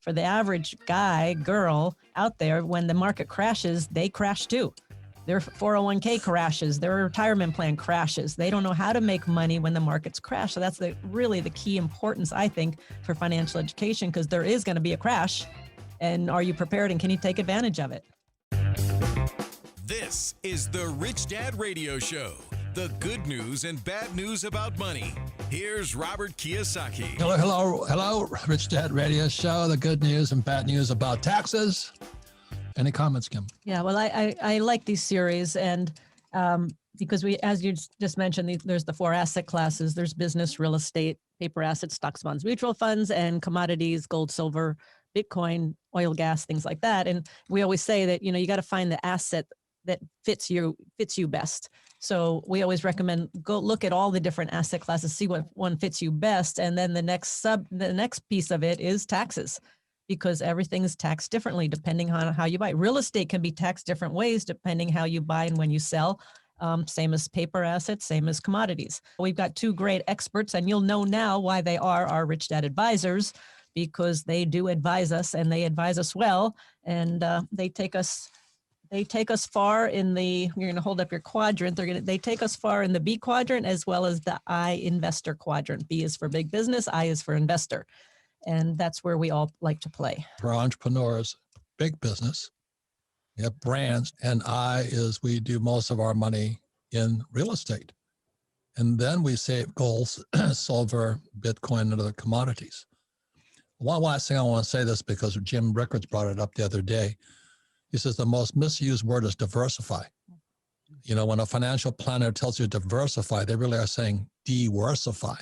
for the average guy, girl out there, when the market crashes, they crash too. Their 401k crashes, their retirement plan crashes. They don't know how to make money when the markets crash. So that's really the key importance, I think, for financial education, because there is going to be a crash. And are you prepared, and can you take advantage of it? This is the Rich Dad Radio Show. The good news and bad news about money. Here's Robert Kiyosaki. Hello, Rich Dad Radio Show. The good news and bad news about taxes. Any comments, Kim? Yeah, well, I like these series, and because as you just mentioned, there's the 4 asset classes. There's business, real estate, paper assets, stocks, bonds, mutual funds, and commodities, gold, silver, Bitcoin, oil, gas, things like that. And we always say that, you got to find the asset that fits you best. So we always recommend go look at all the different asset classes, see what one fits you best. And then the next piece of it is taxes, because everything is taxed differently depending on how you buy. Real estate can be taxed different ways depending how you buy and when you sell. Same as paper assets, same as commodities. We've got 2 great experts, and you'll know now why they are our Rich Dad advisors, because they do advise us, and they advise us well, and they take us far in the, you're going to hold up your quadrant. They take us far in the B quadrant as well as the I investor quadrant. B is for big business, I is for investor. And that's where we all like to play. For entrepreneurs, big business, we have brands, and I is we do most of our money in real estate. And then we save gold, silver, Bitcoin, and other commodities. One last thing I want to say this because Jim Rickards brought it up the other day. He says the most misused word is diversify. When a financial planner tells you diversify, they really are saying diversify.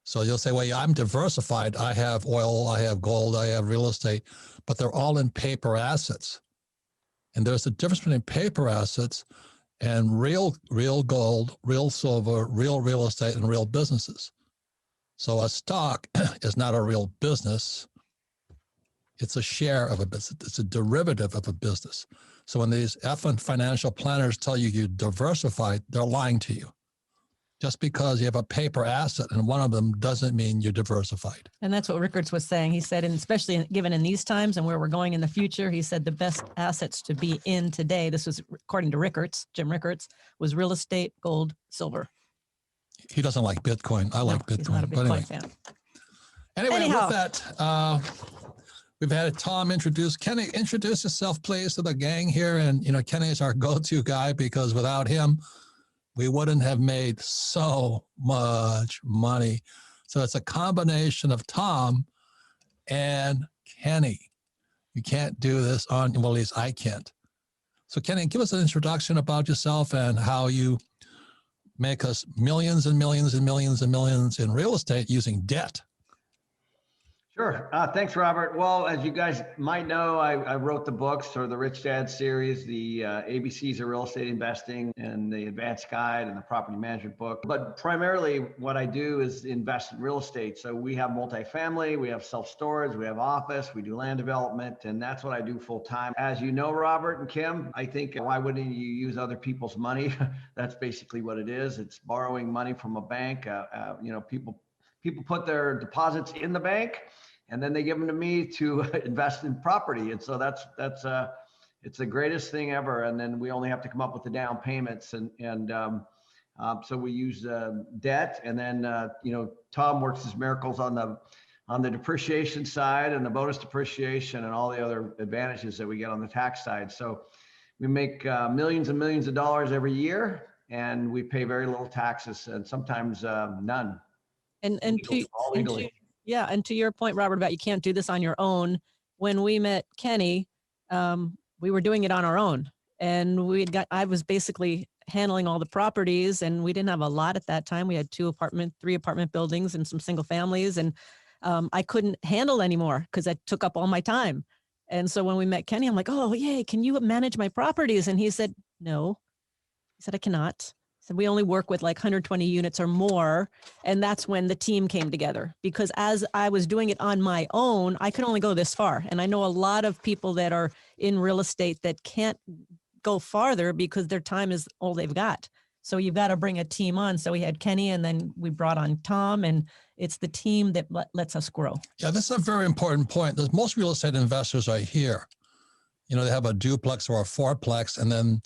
So you'll say, well, yeah, I'm diversified. I have oil, I have gold, I have real estate, but they're all in paper assets. And there's a difference between paper assets and real gold, real silver, real estate, and real businesses. So a stock is not a real business. It's a share of a business. It's a derivative of a business. So when these effing financial planners tell you you diversified, they're lying to you. Just because you have a paper asset and one of them doesn't mean you're diversified. And that's what Rickards was saying. He said, and especially given in these times and where we're going in the future, he said the best assets to be in today, this was according to Rickards, Jim Rickards, was real estate, gold, silver. He doesn't like Bitcoin. I like Bitcoin. He's not a Bitcoin fan. Anyway, with that, we've had Tom introduce. Kenny, introduce yourself, please, to the gang here. And, Kenny is our go-to guy because without him, we wouldn't have made so much money. So it's a combination of Tom and Kenny. You can't do this well, at least I can't. So Kenny, give us an introduction about yourself and how you make us millions and millions and millions and millions in real estate using debt. Sure. Thanks, Robert. Well, as you guys might know, I wrote the books or the Rich Dad series, the ABCs of Real Estate Investing and the Advanced Guide and the Property Management book. But primarily what I do is invest in real estate. So we have multifamily, we have self-storage, we have office, we do land development, and that's what I do full time. As you know, Robert and Kim, I think why wouldn't you use other people's money? That's basically what it is. It's borrowing money from a bank. People put their deposits in the bank, and then they give them to me to invest in property. And so it's the greatest thing ever. And then we only have to come up with the down payments. So we use debt. And then, Tom works his miracles on the depreciation side and the bonus depreciation and all the other advantages that we get on the tax side. So we make millions and millions of dollars every year, and we pay very little taxes and sometimes none. And to your point, Robert, about you can't do this on your own. When we met Kenny, we were doing it on our own, and I was basically handling all the properties, and we didn't have a lot at that time. We had 3 apartment buildings and some single families, and I couldn't handle anymore because that took up all my time. And so when we met Kenny, I'm like, oh, yay, can you manage my properties? And he said, no. He said, I cannot. So we only work with like 120 units or more. And that's when the team came together, because as I was doing it on my own, I could only go this far. And I know a lot of people that are in real estate that can't go farther because their time is all they've got. So you've got to bring a team on. So we had Kenny, and then we brought on Tom, and it's the team that lets us grow. Yeah, this is a very important point. Most real estate investors are here. You know, they have a duplex or a fourplex, and then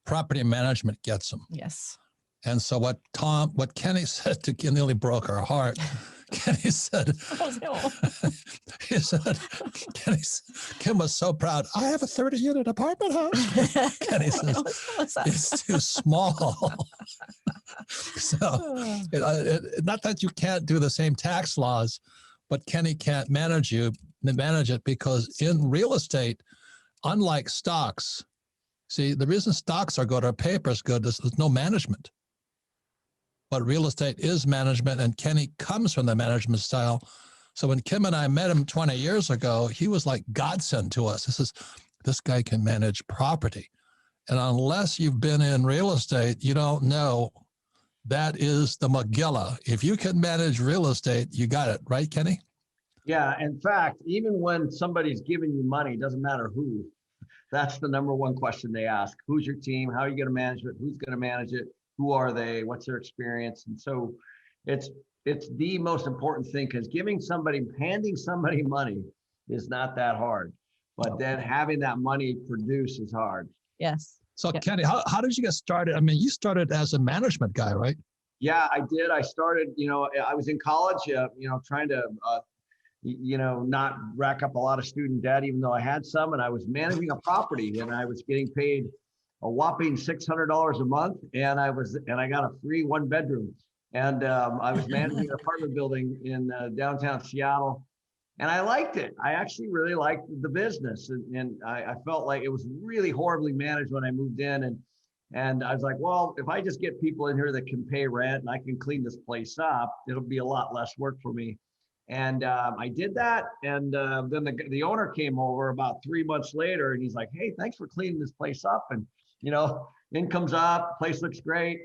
property management gets them. Yes. And so what Kenny said to Kim nearly broke our heart. Kenny said, Kim was so proud. I have a 30-unit apartment house. Kenny says, it's too small. So not that you can't do the same tax laws, but Kenny can't manage it because in real estate, unlike stocks, see, the reason stocks are good or paper is good is there's no management. But real estate is management, and Kenny comes from the management style. So when Kim and I met him 20 years ago, he was like godsend to us. This guy can manage property. And unless you've been in real estate, you don't know that is the Megillah. If you can manage real estate, you got it, right, Kenny? Yeah. In fact, even when somebody's giving you money, it doesn't matter who, that's the number one question they ask. Who's your team? How are you going to manage it? Who's going to manage it? Who are they? What's their experience? And so it's the most important thing, because handing somebody money is not that hard, but then having that money produce is hard. Yes. So Yep. Kenny, how did you get started? I mean, you started as a management guy, right? Yeah, I did. I started, I was in college, trying to, not rack up a lot of student debt, even though I had some, and I was managing a property, and I was getting paid a whopping $600 a month, and I got a free 1-bedroom, and I was managing an apartment building in downtown Seattle, and I liked it. I actually really liked the business, and I felt like it was really horribly managed when I moved in, and I was like, well, if I just get people in here that can pay rent and I can clean this place up, it'll be a lot less work for me. And I did that, and then the owner came over about 3 months later, and he's like, hey, thanks for cleaning this place up, and income's up, place looks great.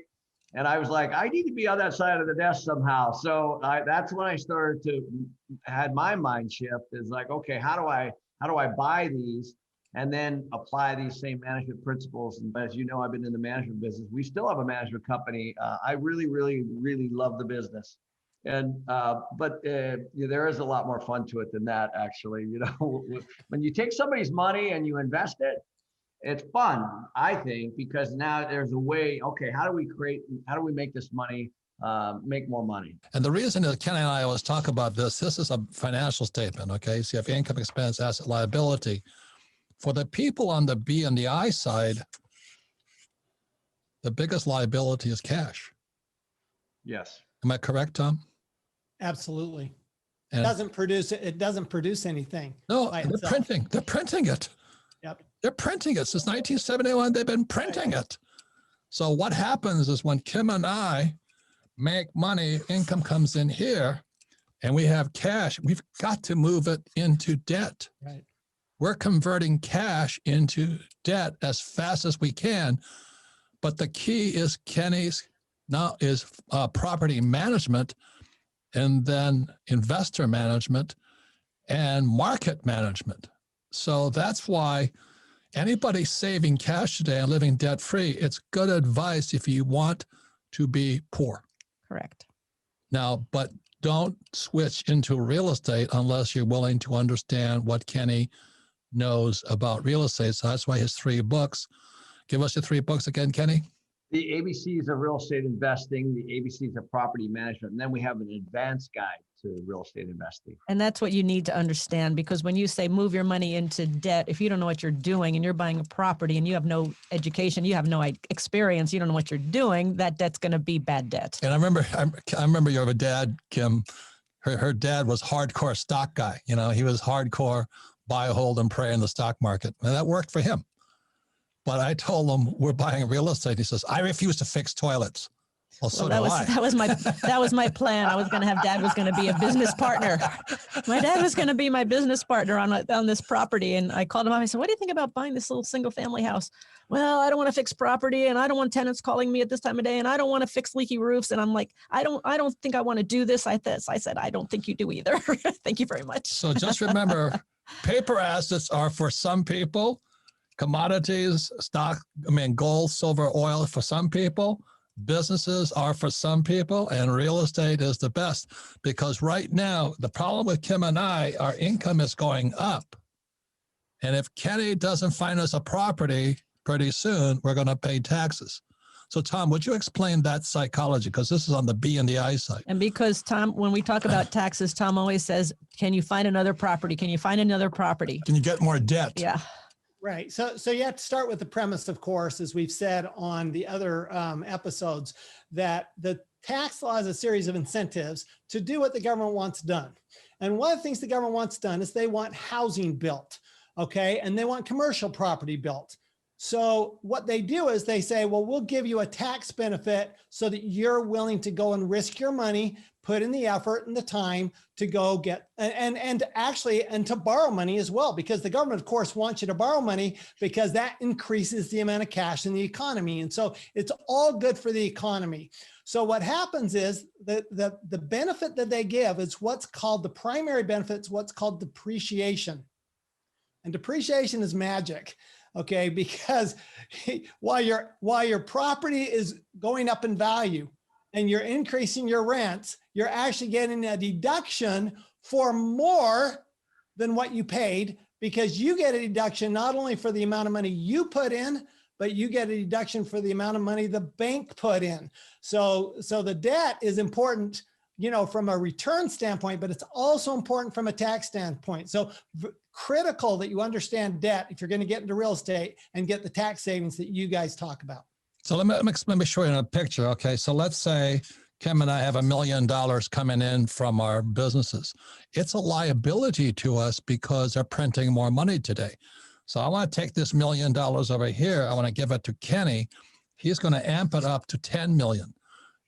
And I was like, I need to be on that side of the desk somehow. So that's when I started to had my mind shift, is like, okay, how do I buy these and then apply these same management principles? And as you know, I've been in the management business. We still have a management company. I really, really, really love the business. And but there is a lot more fun to it than that, actually. When you take somebody's money and you invest it, it's fun, I think, because now there's a way, okay, how do we make this money make more money? And the reason that Kenny and I always talk about this is a financial statement, okay? So you have income, expense, asset, liability. For the people on the B and the I side, the biggest liability is cash. Yes. Am I correct, Tom? Absolutely. And It doesn't produce anything. No, they're printing it. Yep. They're printing it since 1971. They've been printing it. So what happens is when Kim and I make money, income comes in here, and we have cash, we've got to move it into debt. Right. We're converting cash into debt as fast as we can. But the key is Kenny's now is property management, and then investor management and market management. So that's why anybody saving cash today and living debt-free, it's good advice if you want to be poor. Correct. Now, but don't switch into real estate unless you're willing to understand what Kenny knows about real estate. So that's why his 3 books. Give us your 3 books again, Kenny. The ABCs of real estate investing, the ABCs of property management, and then we have an advanced guide to real estate investing. And that's what you need to understand, because when you say move your money into debt, if you don't know what you're doing and you're buying a property and you have no education, you have no experience, you don't know what you're doing, that debt's going to be bad debt. And I remember you have a dad, Kim, her dad was hardcore stock guy. He was hardcore buy, hold, and pray in the stock market. And that worked for him. But I told him we're buying real estate. He says, I refuse to fix toilets. Well, so that was my plan. I was going to have Dad was going to be a business partner. My dad was going to be my business partner on this property. And I called him up. I said, what do you think about buying this little single family house? Well, I don't want to fix property, and I don't want tenants calling me at this time of day, and I don't want to fix leaky roofs. And I'm like, I don't think I want to do this. I said, I don't think you do either. Thank you very much. So just remember, paper assets are for some people, commodities, stock, gold, silver, oil for some people, businesses are for some people and real estate is the best, because right now, the problem with Kim and I, our income is going up. And if Kenny doesn't find us a property pretty soon, we're going to pay taxes. So Tom, would you explain that psychology? Because this is on the B and the I side. And because Tom, when we talk about taxes, Tom always says, can you find another property? Can you find another property? Can you get more debt? Yeah. Right. So you have to start with the premise, of course, as we've said on the other episodes, that the tax law is a series of incentives to do what the government wants done. And one of the things the government wants done is they want housing built, okay? And they want commercial property built. So what they do is they say, well, we'll give you a tax benefit so that you're willing to go and risk your money, put in the effort and the time to go get, and to borrow money as well, because the government, of course, wants you to borrow money because that increases the amount of cash in the economy. And so it's all good for the economy. So what happens is that the benefit that they give is what's called the primary benefits, what's called depreciation. And depreciation is magic. Okay, because while your property is going up in value and you're increasing your rents, you're actually getting a deduction for more than what you paid, because you get a deduction not only for the amount of money you put in, but you get a deduction for the amount of money the bank put in. So the debt is important, you know, from a return standpoint, but it's also important from a tax standpoint. So critical that you understand debt if you're going to get into real estate and get the tax savings that you guys talk about. So let me show you in a picture. Okay. So let's say Kim and I have $1 million coming in from our businesses. It's a liability to us because they're printing more money today. So I want to take this $1 million over here. I want to give it to Kenny. He's going to amp it up to 10 million.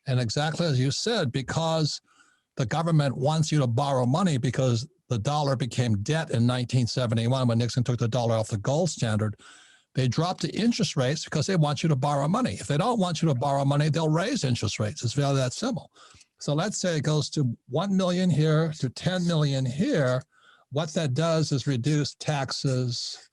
And exactly as you said, because the government wants you to borrow money, because the dollar became debt in 1971 when Nixon took the dollar off the gold standard. They dropped the interest rates because they want you to borrow money. If they don't want you to borrow money, they'll raise interest rates. It's really that simple. So let's say it goes to 1 million here to 10 million here. What that does is reduce taxes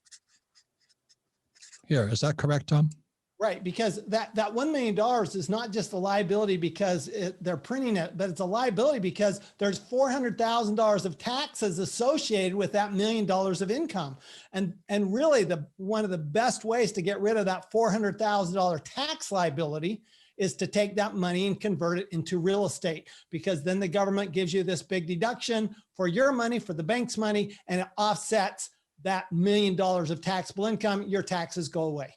here. Is that correct, Tom? Right, because that $1 million is not just a liability because they're printing it, but it's a liability because there's $400,000 of taxes associated with that $1 million of income. And really one of the best ways to get rid of that $400,000 tax liability is to take that money and convert it into real estate, because then the government gives you this big deduction for your money, for the bank's money, and it offsets that $1 million of taxable income. Your taxes go away.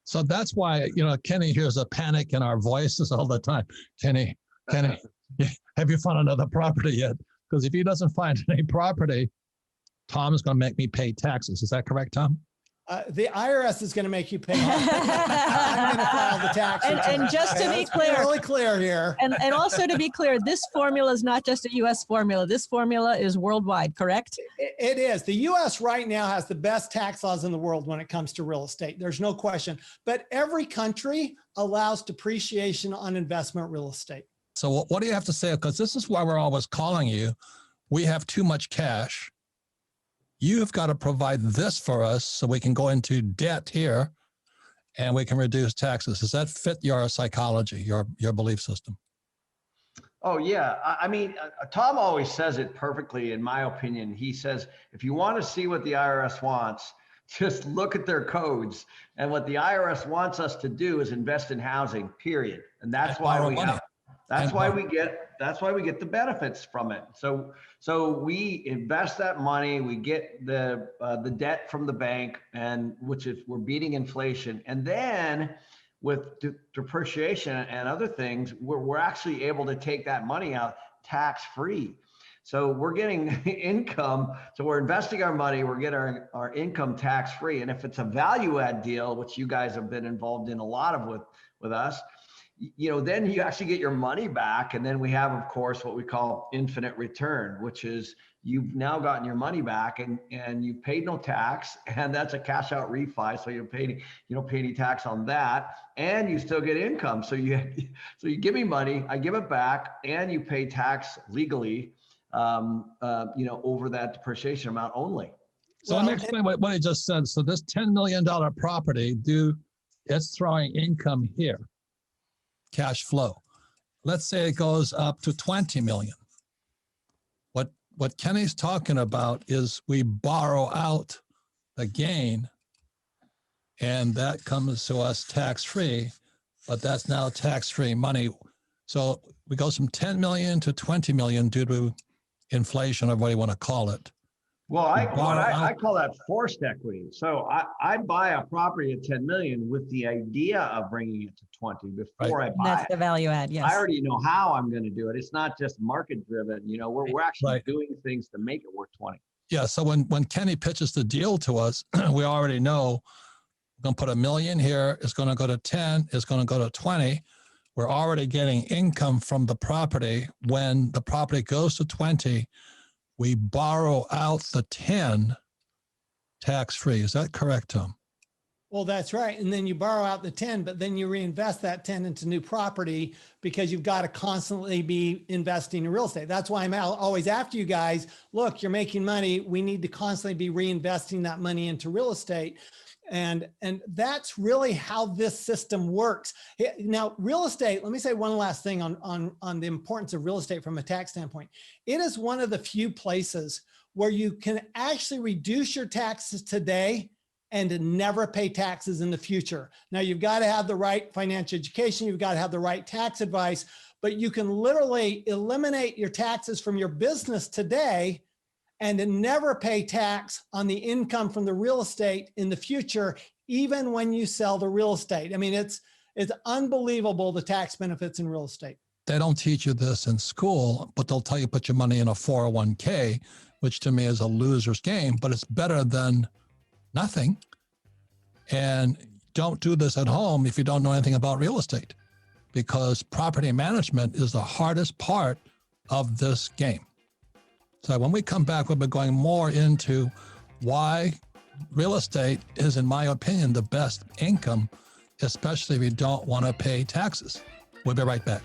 So that's why, you know, Kenny hears a panic in our voices all the time. Kenny, have you found another property yet? Because if he doesn't find any property, Tom is going to make me pay taxes. Is that correct, Tom? The IRS is going to make you pay. I'm going to file the tax return. And just to be clear, really clear here. And also to be clear, this formula is not just a U.S. formula. This formula is worldwide, correct? It is. The U.S. right now has the best tax laws in the world when it comes to real estate. There's no question. But every country allows depreciation on investment real estate. So what do you have to say? Because this is why we're always calling you. We have too much cash. You've got to provide this for us so we can go into debt here and we can reduce taxes. Does that fit your psychology, your belief system? Oh, yeah. I mean, Tom always says it perfectly, in my opinion. He says, if you want to see what the IRS wants, just look at their codes. And what the IRS wants us to do is invest in housing, period. And that's why we have. That's why we get the benefits from it. So we invest that money, we get the debt from the bank, and we're beating inflation. And then with depreciation and other things, we're actually able to take that money out tax-free. So we're getting income. So we're investing our money, we're getting our income tax-free. And if it's a value add deal, which you guys have been involved in a lot of with us, you know, then you actually get your money back. And then we have, of course, what we call infinite return, which is you've now gotten your money back and you've paid no tax, and that's a cash out refi. So you don't pay any tax on that, and you still get income. So you give me money, I give it back, and you pay tax legally, over that depreciation amount only. So let me explain what he just said. So this $10 million property, it's throwing income here. cash flow. Let's say it goes up to 20 million. What Kenny's talking about is we borrow out the gain, and that comes to us tax-free, but that's now tax-free money. So we go from 10 million to 20 million due to inflation, or what you want to call it. Well, I call that forced equity. So I buy a property at 10 million with the idea of bringing it to 20 before I buy That's it. the value add. Yes. I already know how I'm going to do it. It's not just market driven. We're actually doing things to make it worth 20. Yeah. So when Kenny pitches the deal to us, we already know we're going to put $1 million here. It's going to go to 10. It's going to go to 20. We're already getting income from the property. When the property goes to 20, we borrow out the 10 tax-free. Is that correct, Tom? Well, that's right. And then you borrow out the 10, but then you reinvest that 10 into new property, because you've got to constantly be investing in real estate. That's why I'm always after you guys. Look, you're making money. We need to constantly be reinvesting that money into real estate. And that's really how this system works. Now, real estate, let me say one last thing on the importance of real estate from a tax standpoint. It is one of the few places where you can actually reduce your taxes today and never pay taxes in the future. Now, you've got to have the right financial education. You've got to have the right tax advice, but you can literally eliminate your taxes from your business today and never pay tax on the income from the real estate in the future, even when you sell the real estate. I mean, it's unbelievable, the tax benefits in real estate. They don't teach you this in school, but they'll tell you put your money in a 401k, which to me is a loser's game, but it's better than nothing. And don't do this at home if you don't know anything about real estate, because property management is the hardest part of this game. So when we come back, we'll be going more into why real estate is, in my opinion, the best income, especially if you don't want to pay taxes. We'll be right back.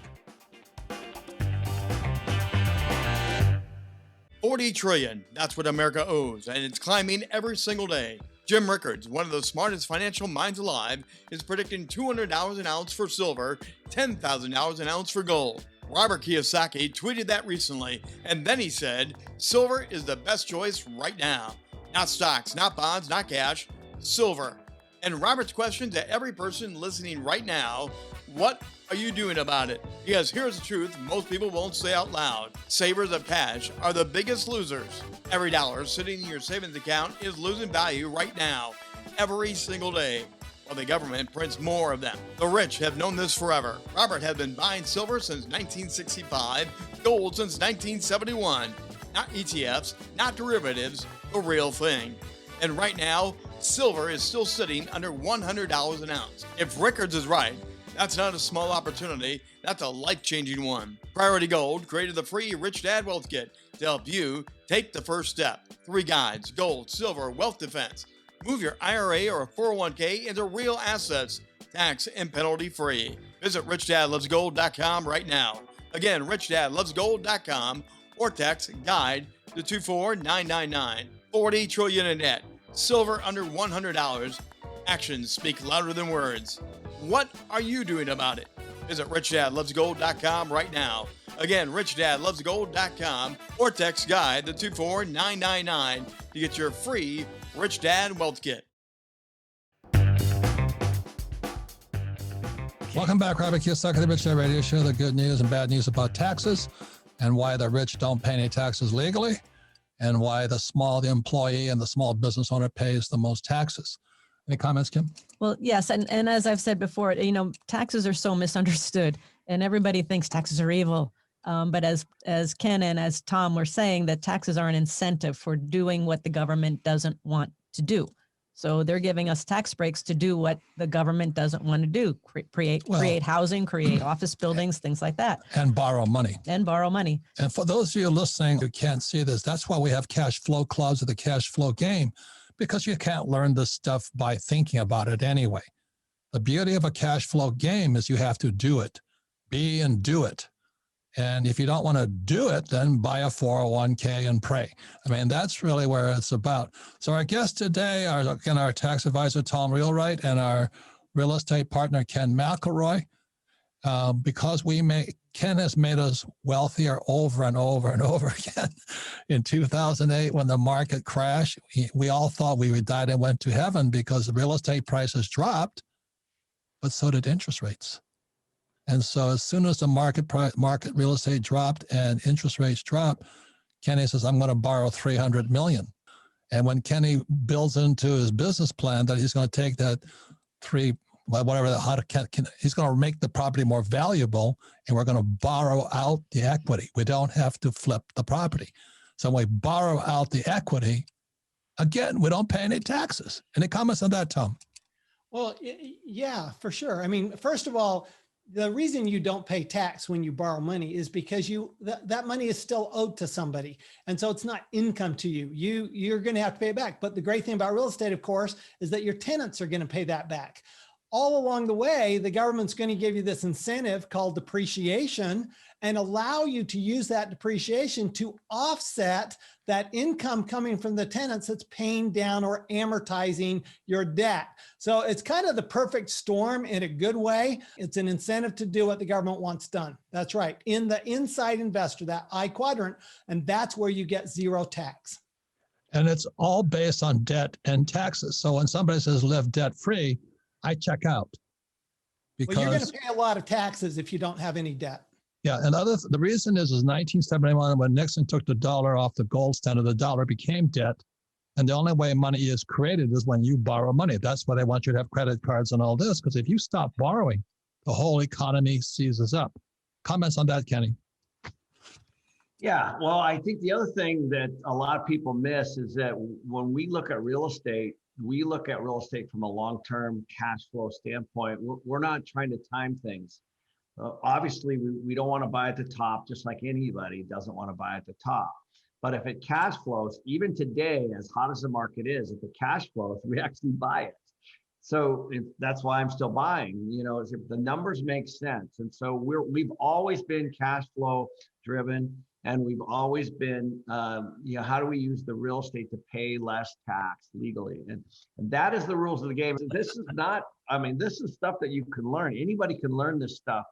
$40 trillion, that's what America owes, and it's climbing every single day. Jim Rickards, one of the smartest financial minds alive, is predicting $200 an ounce for silver, $10,000 an ounce for gold. Robert Kiyosaki tweeted that recently, and then he said, silver is the best choice right now. Not stocks, not bonds, not cash, silver. And Robert's question to every person listening right now, what are you doing about it? Because here's the truth most people won't say out loud. Savers of cash are the biggest losers. Every dollar sitting in your savings account is losing value right now, every single day, while the government prints more of them. The rich have known this forever. Robert has been buying silver since 1965, gold since 1971. Not ETFs, not derivatives, the real thing. And right now, silver is still sitting under $100 an ounce. If Rickards is right, that's not a small opportunity, that's a life-changing one. Priority Gold created the free Rich Dad Wealth Kit to help you take the first step. 3 guides, gold, silver, wealth defense. Move your IRA or a 401k into real assets, tax and penalty free. Visit richdadlovesgold.com right now. Again, richdadlovesgold.com, or text GUIDE to 24999. $40 trillion in debt. Silver under $100. Actions speak louder than words. What are you doing about it? Visit richdadlovesgold.com right now. Again, richdadlovesgold.com, or text GUIDE to 24999 to get your free Rich Dad Wealth Kit. Welcome back, Robert Kiyosaki, the Rich Dad Radio Show, the good news and bad news about taxes, and why the rich don't pay any taxes legally, and why the employee and the small business owner pays the most taxes. Any comments, Kim? Well, yes. And as I've said before, taxes are so misunderstood, and everybody thinks taxes are evil. But as Ken and as Tom were saying, that taxes are an incentive for doing what the government doesn't want to do. So they're giving us tax breaks to do what the government doesn't want to do, create housing, create office buildings, things like that. And borrow money. And for those of you listening who can't see this, that's why we have cash flow clubs of the cash flow game, because you can't learn this stuff by thinking about it anyway. The beauty of a cash flow game is you have to do it, be and do it. And if you don't want to do it, then buy a 401k and pray. I mean, that's really where it's about. So our guests today are, again, our tax advisor, Tom Wheelwright, and our real estate partner, Ken McElroy. because Ken has made us wealthier over and over and over again. In 2008, when the market crashed, we all thought we died and went to heaven because the real estate prices dropped, but so did interest rates. And so as soon as the market real estate dropped and interest rates dropped, Kenny says, I'm going to borrow $300 million. And when Kenny builds into his business plan that he's going to take that he's going to make the property more valuable, and we're going to borrow out the equity. We don't have to flip the property. So when we borrow out the equity, again, we don't pay any taxes. Any comments on that, Tom? Well, yeah, for sure. I mean, first of all, the reason you don't pay tax when you borrow money is because that money is still owed to somebody. And so it's not income to you. You're going to have to pay it back. But the great thing about real estate, of course, is that your tenants are going to pay that back. All along the way, the government's going to give you this incentive called depreciation and allow you to use that depreciation to offset that income coming from the tenants that's paying down or amortizing your debt. So it's kind of the perfect storm in a good way. It's an incentive to do what the government wants done. That's right. In the inside investor, that I quadrant, and that's where you get zero tax. And it's all based on debt and taxes. So when somebody says live debt free, I check out. Because well, you're going to pay a lot of taxes if you don't have any debt. Yeah, and the reason is 1971 when Nixon took the dollar off the gold standard, the dollar became debt, and the only way money is created is when you borrow money. That's why they want you to have credit cards and all this, because if you stop borrowing, the whole economy seizes up. Comments on that, Kenny? Yeah, well, I think the other thing that a lot of people miss is that when we look at real estate, we look at real estate from a long-term cash flow standpoint. We're not trying to time things. Obviously, we don't want to buy at the top, just like anybody doesn't want to buy at the top. But if it cash flows, even today, as hot as the market is, if it cash flows, we actually buy it. So that's why I'm still buying, is if the numbers make sense. And so we've always been cash flow driven, and we've always been, how do we use the real estate to pay less tax legally? And that is the rules of the game. This is not, this is stuff that you can learn. Anybody can learn this stuff.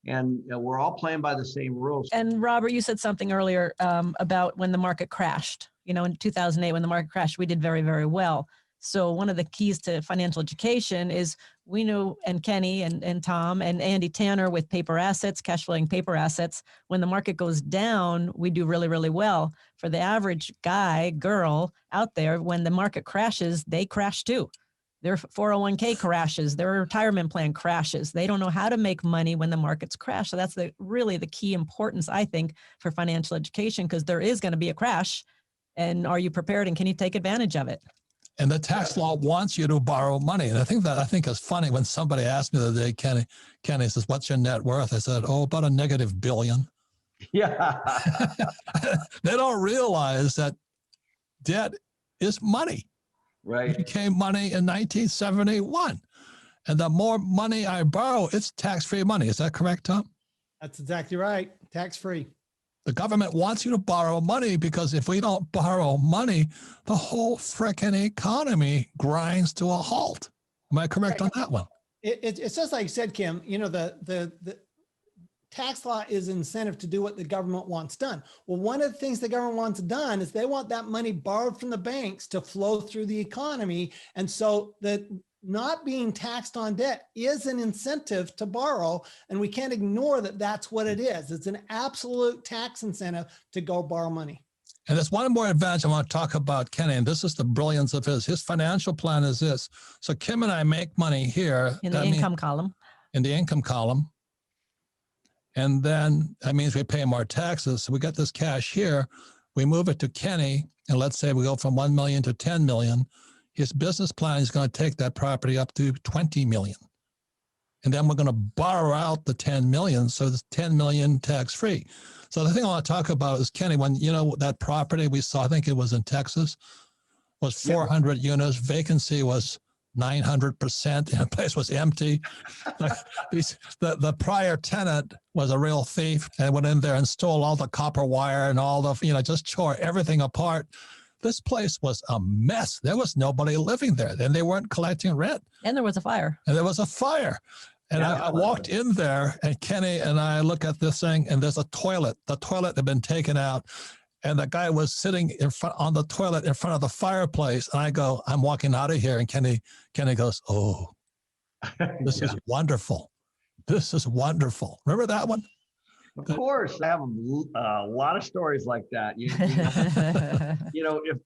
And we're all playing by the same rules. And Robert, you said something earlier about when the market crashed. In 2008, when the market crashed, we did very, very well. So one of the keys to financial education is we know, and Kenny and Tom and Andy Tanner with paper assets, cash flowing paper assets, when the market goes down, we do really, really well. For the average guy, girl out there, when the market crashes, they crash too. Their 401k crashes, their retirement plan crashes. They don't know how to make money when the markets crash. So that's really the key importance, I think, for financial education, because there is going to be a crash. And are you prepared, and can you take advantage of it? And the tax law wants you to borrow money. And I think is funny when somebody asked me the other day, Kenny says, what's your net worth? I said, about $1 billion. Yeah. They don't realize that debt is money. Right. It became money in 1971. And the more money I borrow, it's tax-free money. Is that correct, Tom? That's exactly right. Tax-free. The government wants you to borrow money because if we don't borrow money, the whole frickin' economy grinds to a halt. Am I correct on that one? It's just like you said, Kim, the tax law is incentive to do what the government wants done. Well, one of the things the government wants done is they want that money borrowed from the banks to flow through the economy. And so that not being taxed on debt is an incentive to borrow. And we can't ignore that that's what it is. It's an absolute tax incentive to go borrow money. And there's one more advantage I want to talk about, Kenny, and this is the brilliance of his financial plan is this. So Kim and I make money here. In the income column. In the income column. And then that means we pay more taxes. So we got this cash here. We move it to Kenny, and let's say we go from 1 million to 10 million. His business plan is going to take that property up to 20 million. And then we're going to borrow out the 10 million. So it's 10 million tax-free. So the thing I want to talk about is, Kenny, when, that property we saw, I think it was in Texas, was 400 units. Vacancy was 900%. The place was empty. The prior tenant was a real thief and went in there and stole all the copper wire and all the, just tore everything apart. This place was a mess. There was nobody living there. Then they weren't collecting rent. And there was a fire. And there was a fire. And I walked in there, and Kenny and I look at this thing, and there's a toilet. The toilet had been taken out, and the guy was sitting in front on the toilet in front of the fireplace. And I go, I'm walking out of here, and Kenny goes, oh, this is wonderful. This is wonderful. Remember that one? Of course, I have a lot of stories like that. If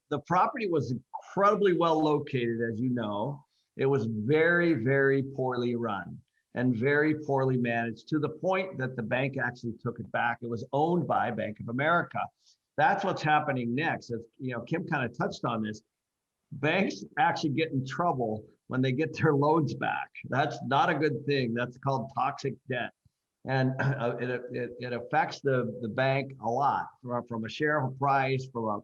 the property was incredibly well located, as you know, it was very, very poorly run and very poorly managed, to the point that the bank actually took it back. It was owned by Bank of America. That's what's happening next. As Kim kind of touched on this. Banks actually get in trouble when they get their loans back. That's not a good thing. That's called toxic debt. And it affects the bank a lot, from a share of a price, from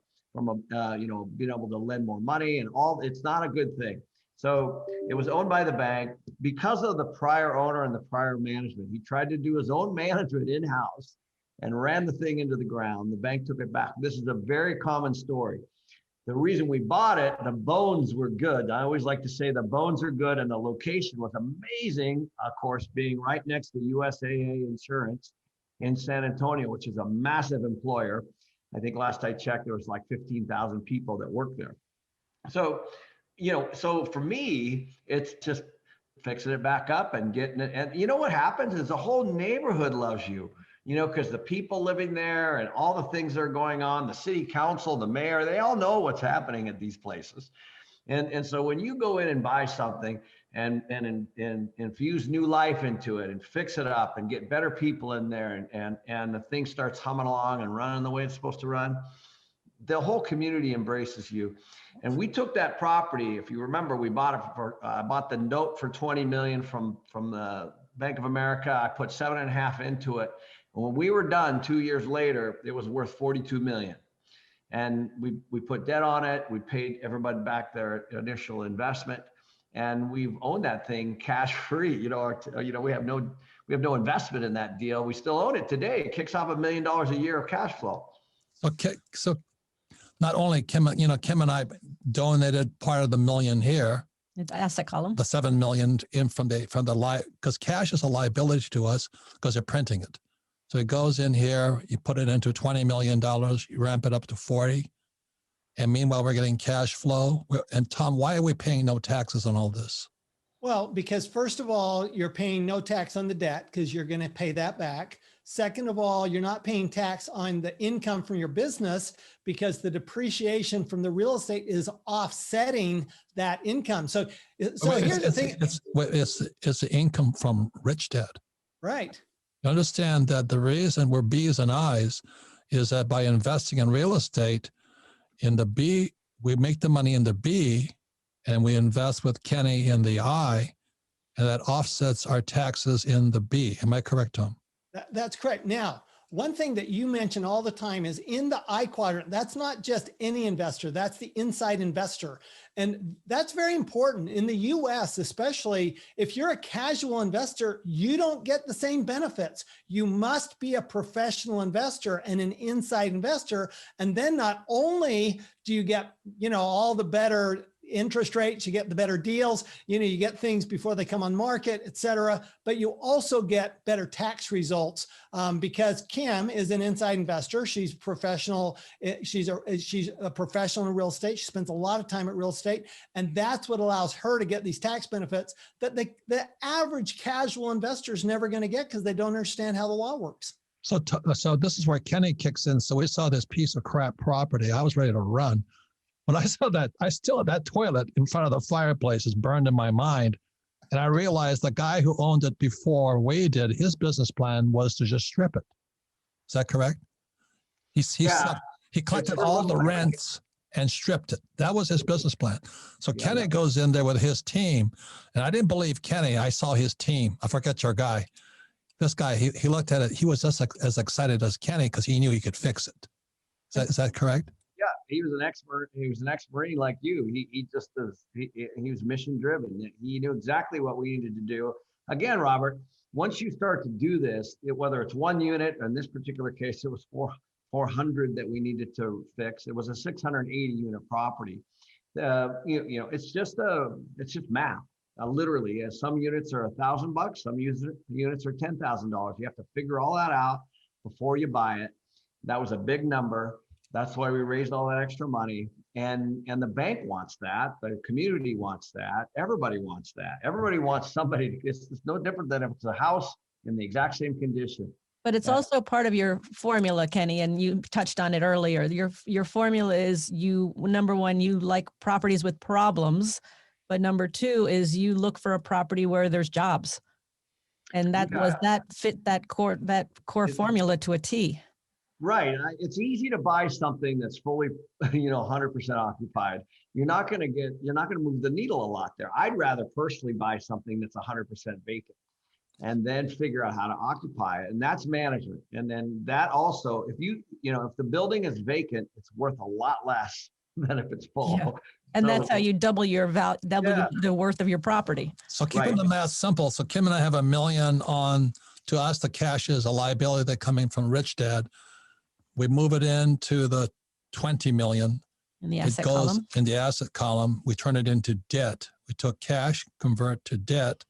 being able to lend more money, and all. It's not a good thing. So it was owned by the bank because of the prior owner and the prior management. He tried to do his own management in-house and ran the thing into the ground. The bank took it back. This is a very common story. The reason we bought it, the bones were good. I always like to say the bones are good, and the location was amazing, of course, being right next to USAA Insurance in San Antonio, which is a massive employer. I think last I checked, there was like 15,000 people that work there. So, so for me, it's just fixing it back up and getting it. And you know what happens is the whole neighborhood loves you. Because the people living there and all the things that are going on, the city council, the mayor, they all know what's happening at these places. And so when you go in and buy something and infuse new life into it and fix it up and get better people in there, and the thing starts humming along and running the way it's supposed to run, the whole community embraces you. And we took that property, if you remember, we bought it bought the note for $20 million from the Bank of America. I put 7.5 into it. When we were done 2 years later, it was worth $42 million. And we put debt on it. We paid everybody back their initial investment, and we've owned that thing cash free. We have no investment in that deal. We still own it today. It kicks off $1 million a year of cash flow. Okay, so not only Kim and I donated part of the $1 million here, the asset column, the $7 million in from the because cash is a liability to us because they're printing it. So it goes in here, you put it into $20 million, you ramp it up to 40. And meanwhile, we're getting cash flow. And Tom, why are we paying no taxes on all this? Well, because first of all, you're paying no tax on the debt because you're going to pay that back. Second of all, you're not paying tax on the income from your business because the depreciation from the real estate is offsetting that income. So here's the thing. It's the income from rich dad. Right. You understand that the reason we're B's and I's is that by investing in real estate, in the B, we make the money in the B, and we invest with Kenny in the I, and that offsets our taxes in the B. Am I correct, Tom? That's correct. Now, one thing that you mention all the time is in the I quadrant. That's not just any investor. That's the inside investor. And that's very important in the US, especially if you're a casual investor, you don't get the same benefits. You must be a professional investor and an inside investor. And then not only do you get, all the better interest rates, you get the better deals, you get things before they come on market, et cetera, but you also get better tax results because Kim is an inside investor. She's professional. She's a professional in real estate. She spends a lot of time at real estate, and that's what allows her to get these tax benefits that the average casual investor is never going to get because they don't understand how the law works. So this is where Kenny kicks in. So we saw this piece of crap property. I was ready to run. When I saw that, that toilet in front of the fireplace is burned in my mind. And I realized the guy who owned it before we did, his business plan was to just strip it. Is that correct? He collected all the rents and stripped it. That was his business plan. So Kenny goes in there with his team. And I didn't believe Kenny. I saw his team. I forget your guy. This guy, he looked at it. He was just as excited as Kenny because he knew he could fix it. Is that correct? Yeah, he was an expert. He was an ex-Marine like you. He was mission driven. He knew exactly what we needed to do. Again, Robert, once you start to do this, whether it's one unit, in this particular case, it was 400 that we needed to fix. It was a 680 unit property. It's just math. Literally, some units are $1,000, some units are $10,000. You have to figure all that out before you buy it. That was a big number. That's why we raised all that extra money. And the bank wants that. The community wants that. Everybody wants that. Everybody wants somebody to, it's no different than if it's a house in the exact same condition. But it's also part of your formula, Kenny, and you touched on it earlier. Your formula is number one, you like properties with problems, but number two is you look for a property where there's jobs. And that fit that core formula to a T. Right. It's easy to buy something that's fully, 100% occupied. You're not going to move the needle a lot there. I'd rather personally buy something that's 100% vacant and then figure out how to occupy it. And that's management. And then that also, if if the building is vacant, it's worth a lot less than if it's full. Yeah. And that's how you double your value, the worth of your property. So keeping the math simple. So Kim and I have $1 million on, to us, the cash is a liability that's coming from Rich Dad. We move it into the 20 million. In the asset column. In the asset column. We turn it into debt. We took cash, convert to debt.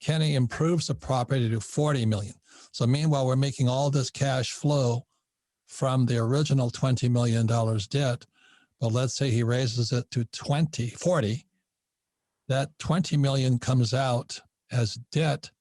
Kenny improves the property to 40 million. So meanwhile, we're making all this cash flow from the original $20 million debt. But let's say he raises it to 40. That 20 million comes out as debt.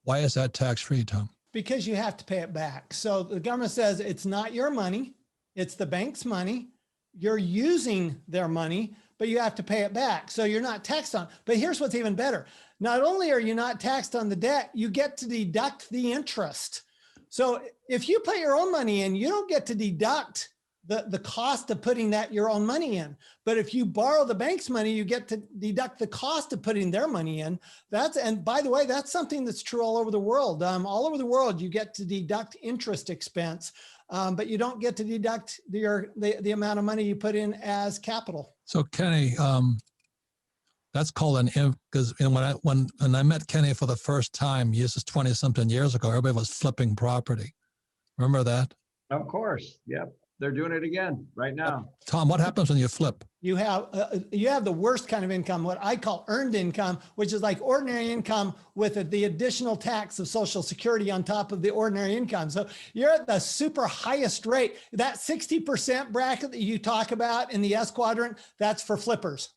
Why is that tax-free, Tom? Because you have to pay it back. So the government says it's not your money, it's the bank's money. You're using their money, but you have to pay it back. So you're not taxed on. But here's what's even better. Not only are you not taxed on the debt, you get to deduct the interest. So if you put your own money in, you don't get to deduct the cost of putting your own money in. But if you borrow the bank's money, you get to deduct the cost of putting their money in. And by the way, that's something that's true all over the world. All over the world, you get to deduct interest expense, but you don't get to deduct the amount of money you put in as capital. So Kenny, that's called because when I met Kenny for the first time, this is 20 something years ago, everybody was flipping property. Remember that? Of course. Yep. They're doing it again right now. Tom, what happens when you flip? You have the worst kind of income, what I call earned income, which is like ordinary income with the additional tax of Social Security on top of the ordinary income. So you're at the super highest rate. That 60% bracket that you talk about in the S quadrant, that's for flippers.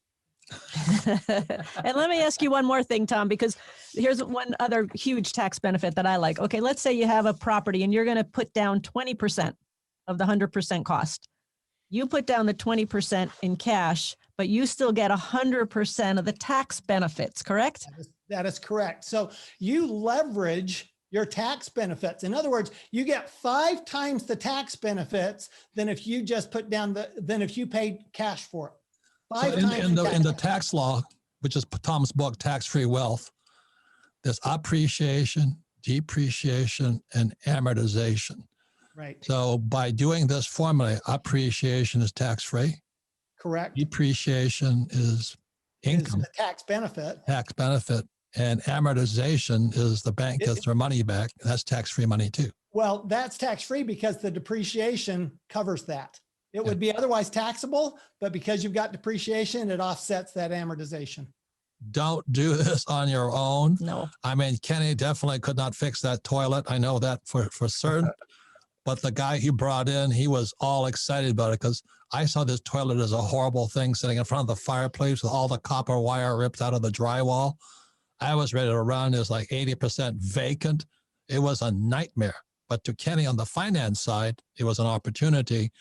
And let me ask you one more thing, Tom, because here's one other huge tax benefit that I like. Okay, let's say you have a property and you're going to put down 20% of the 100% cost. You put down the 20% in cash, but you still get 100% of the tax benefits, correct? That is correct. So you leverage your tax benefits. In other words, you get 5 times the tax benefits than if you just put down than if you paid cash for it. So in the tax law, which is Tom's book, Tax-Free Wealth, there's appreciation, depreciation, and amortization. Right. So by doing this formula, appreciation is tax-free. Correct. Depreciation is income. Is a tax benefit. Tax benefit. And amortization is the bank gets their money back. That's tax-free money too. Well, that's tax-free because the depreciation covers that. It would be otherwise taxable, but because you've got depreciation, it offsets that amortization. Don't do this on your own. No. I mean, Kenny definitely could not fix that toilet. I know that for certain. But the guy he brought in, he was all excited about it because I saw this toilet as a horrible thing sitting in front of the fireplace with all the copper wire ripped out of the drywall. I was ready to run. It was like 80% vacant. It was a nightmare. But to Kenny on the finance side, it was an opportunity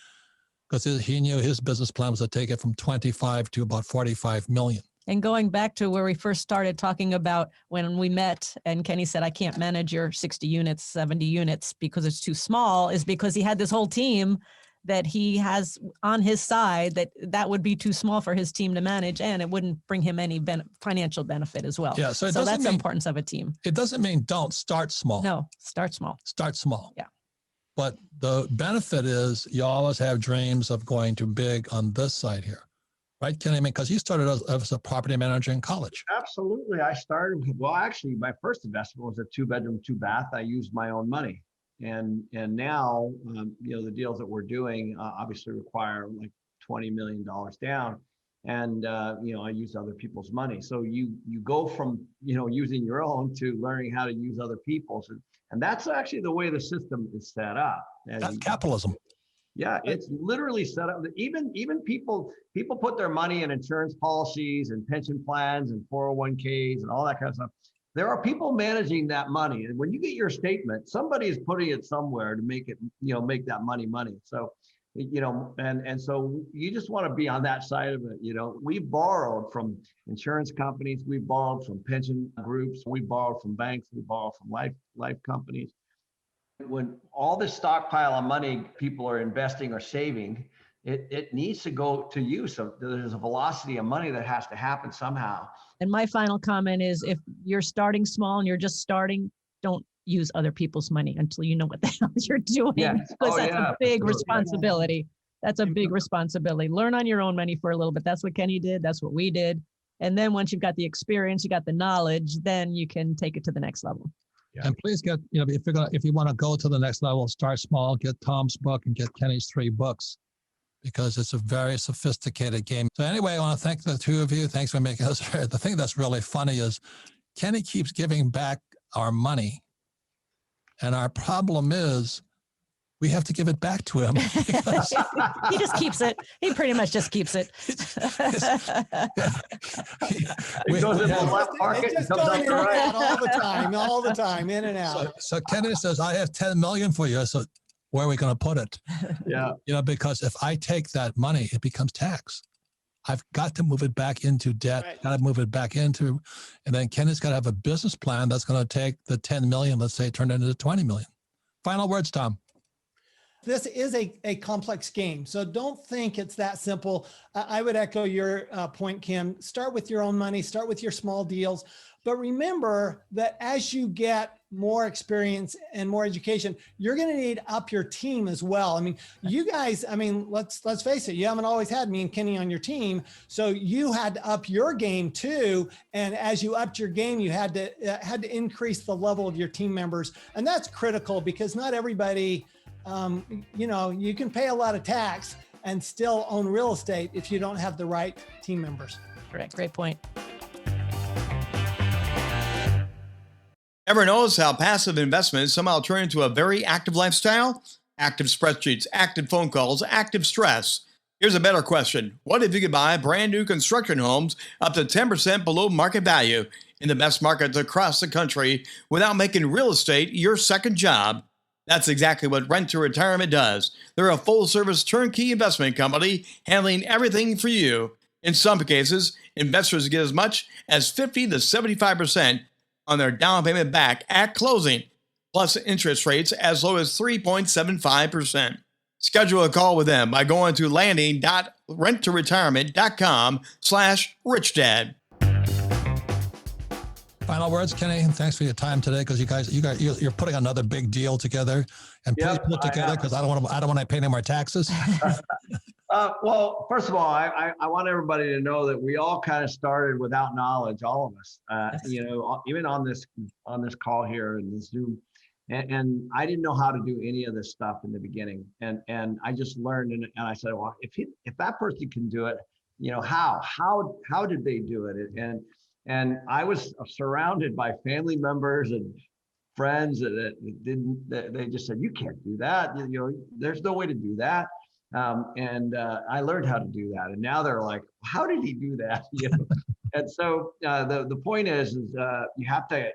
because he knew his business plan was to take it from 25 to about 45 million. And going back to where we first started talking about when we met and Kenny said, I can't manage your 60 units, 70 units because it's too small, is because he had this whole team that he has on his side that would be too small for his team to manage and it wouldn't bring him any financial benefit as well. Yeah, so that's the importance of a team. It doesn't mean don't start small. No, start small. Start small. Yeah. But the benefit is you always have dreams of going to big on this side here. Right, Kenny? I mean, because you started as a property manager in college. Absolutely. I started, well, actually, my first investment was a 2-bedroom, 2-bath. I used my own money. And now, the deals that we're doing obviously require like $20 million down. And I use other people's money. So you go from using your own to learning how to use other people's, and that's actually the way the system is set up. That's capitalism. Yeah, it's literally set up. Even people put their money in insurance policies and pension plans and 401ks and all that kind of stuff. There are people managing that money, and when you get your statement, somebody is putting it somewhere to make it, make that money. So, and so you just want to be on that side of it. We borrowed from insurance companies, we borrowed from pension groups, we borrowed from banks, we borrowed from life companies. When all this stockpile of money people are investing or saving, it needs to go to use. So there's a velocity of money that has to happen somehow. And my final comment is, if you're starting small and you're just starting, don't use other people's money until you know what the hell you're doing. Yeah. Because that's yeah, a big sure. responsibility. That's a big responsibility. Learn on your own money for a little bit. That's what Kenny did. That's what we did. And then once you've got the experience, you got the knowledge, then you can take it to the next level. Yeah. And please get, if you want to go to the next level, start small, get Tom's book and get Kenny's 3 books, because it's a very sophisticated game. So anyway, I want to thank the two of you. Thanks for making us heard. The thing that's really funny is Kenny keeps giving back our money. And our problem is we have to give it back to him. He just keeps it. He pretty much just keeps it. It goes in the left pocket and comes out the right. all the time, in and out. So Kenny says, I have 10 million for you. So where are we going to put it? Yeah. Because if I take that money, it becomes tax. I've got to move it back into debt, Right. got to move it back into, and then Kenny's got to have a business plan that's going to take the 10 million, let's say, turn it into 20 million. Final words, Tom. This is a complex game, so don't think it's that simple. I would echo your point, Kim. Start with your own money, start with your small deals. But remember that as you get more experience and more education, you're going to need up your team as well. I mean, you guys, let's face it, you haven't always had me and Kenny on your team. So you had to up your game too. And as you upped your game, you had to increase the level of your team members. And that's critical, because not everybody, you can pay a lot of tax and still own real estate if you don't have the right team members. Correct. Great point. Ever notice how passive investments somehow turn into a very active lifestyle? Active spreadsheets, active phone calls, active stress. Here's a better question. What if you could buy brand new construction homes up to 10% below market value in the best markets across the country without making real estate your second job? That's exactly what Rent to Retirement does. They're a full-service turnkey investment company handling everything for you. In some cases, investors get as much as 50 to 75% on their down payment back at closing, plus interest rates as low as 3.75%. Schedule a call with them by going to landing.renttoretirement.com/richdad. Final words, Kenny. Thanks for your time today, because you're putting another big deal together, and please Yep, put it together, because I don't want to pay any more taxes. Well, first of all, I want everybody to know that we all kind of started without knowledge, all of us. Even on this call here and this Zoom, and I didn't know how to do any of this stuff in the beginning, and I just learned, and I said, well, if that person can do it, how did they do it? And I was surrounded by family members and friends that they just said, you can't do that. There's no way to do that. And I learned how to do that. And now they're like, how did he do that? And so the point is you have to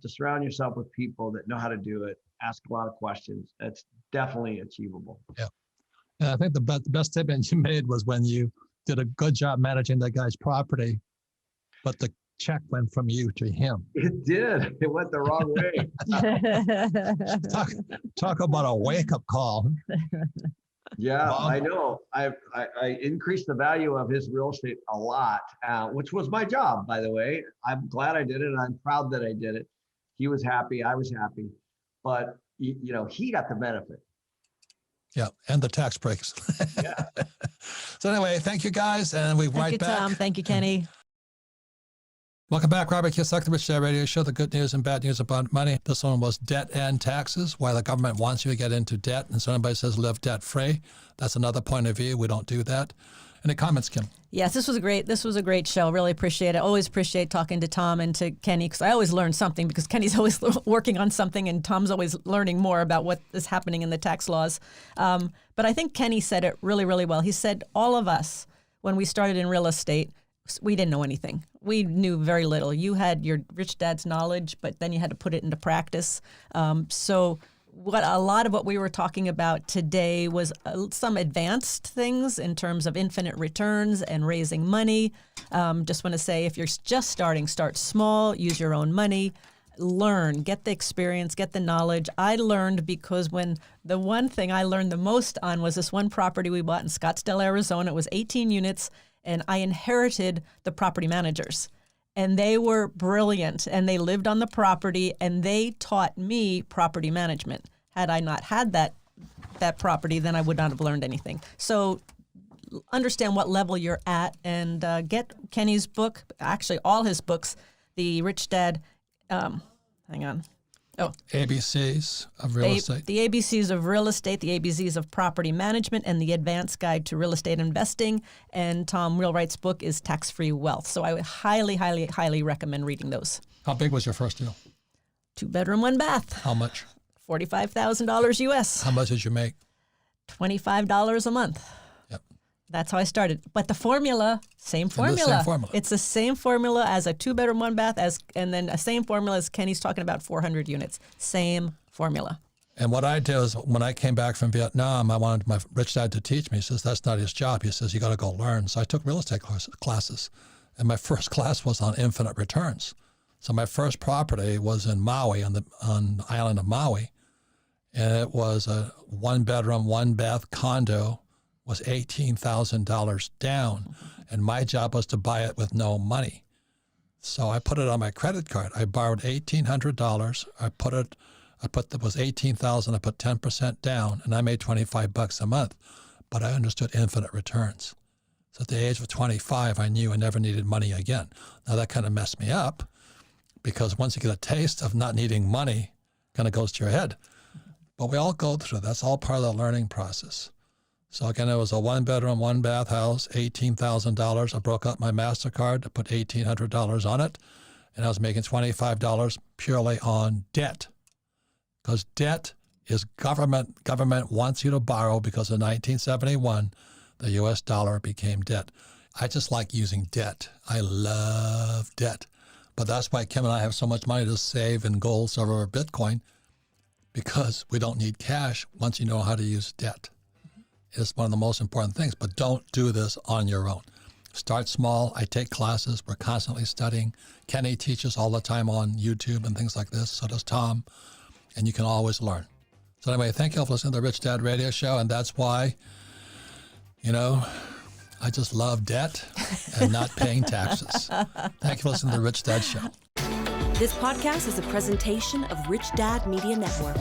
surround yourself with people that know how to do it, ask a lot of questions. That's definitely achievable. Yeah. And I think the best statement you made was when you did a good job managing that guy's property, but the check went from you to him. It did. It went the wrong way. Talk about a wake-up call. Yeah, Bob? I know. I increased the value of his real estate a lot, which was my job, by the way. I'm glad I did it, and I'm proud that I did it. He was happy. I was happy. But, he got the benefit. Yeah, and the tax breaks. Yeah. So anyway, thank you guys, and we'll be right back. Tom. Thank you, Kenny. Welcome back. Robert Kiyosaki, the Rich Dad Radio Show, the good news and bad news about money. This one was debt and taxes, why the government wants you to get into debt. And so anybody says live debt free. That's another point of view. We don't do that. Any comments, Kim? Yes, this was a great show. Really appreciate it. Always appreciate talking to Tom and to Kenny, because I always learn something, because Kenny's always working on something and Tom's always learning more about what is happening in the tax laws. But I think Kenny said it really, really well. He said all of us, when we started in real estate, we didn't know anything. We knew very little. You had your rich dad's knowledge, but then you had to put it into practice. So a lot of what we were talking about today was some advanced things in terms of infinite returns and raising money. Just want to say, if you're just starting, start small, use your own money, learn, get the experience, get the knowledge. I learned because the one thing I learned the most on was this one property we bought in Scottsdale, Arizona. It was 18 units, and I inherited the property managers. And they were brilliant, and they lived on the property, and they taught me property management. Had I not had that property, then I would not have learned anything. So understand what level you're at, and get Kenny's book, actually all his books, the Rich Dad, ABCs of real estate. The ABCs of real estate, the ABCs of property management, and the Advanced Guide to Real Estate Investing. And Tom Wheelwright's book is Tax-Free Wealth. So I would highly, highly, highly recommend reading those. How big was your first deal? 2-bedroom, 1 bath. How much? $45,000 US. How much did you make? $25 a month. Yep. That's how I started. But the formula, same formula. It's the same formula as a 2-bedroom, 1 bath, and then the same formula as Kenny's talking about 400 units. Same formula. And what I did is, when I came back from Vietnam, I wanted my rich dad to teach me. He says, that's not his job. He says, you got to go learn. So I took real estate classes. And my first class was on infinite returns. So my first property was in Maui, on the island of Maui. And it was a 1-bedroom, 1-bath condo, was $18,000 down. And my job was to buy it with no money. So I put it on my credit card. I borrowed $1,800. I put that was $18,000. I put 10% down, and I made $25 a month. But I understood infinite returns. So at the age of 25, I knew I never needed money again. Now that kind of messed me up, because once you get a taste of not needing money, it kind of goes to your head. But we all go through it. That's all part of the learning process. So again, it was a 1-bedroom, 1-bath house, $18,000. I broke out my MasterCard to put $1,800 on it, and I was making $25 purely on debt. Because debt is government. Government wants you to borrow, because in 1971, the U.S. dollar became debt. I just like using debt. I love debt. But that's why Kim and I have so much money to save in gold, silver, or Bitcoin, because we don't need cash once you know how to use debt. It's one of the most important things, but don't do this on your own. Start small. I take classes. We're constantly studying. Kenny teaches all the time on YouTube and things like this. So does Tom. And you can always learn. So anyway, thank you all for listening to the Rich Dad Radio Show. And that's why, I just love debt and not paying taxes. Thank you for listening to the Rich Dad Show. This podcast is a presentation of Rich Dad Media Network.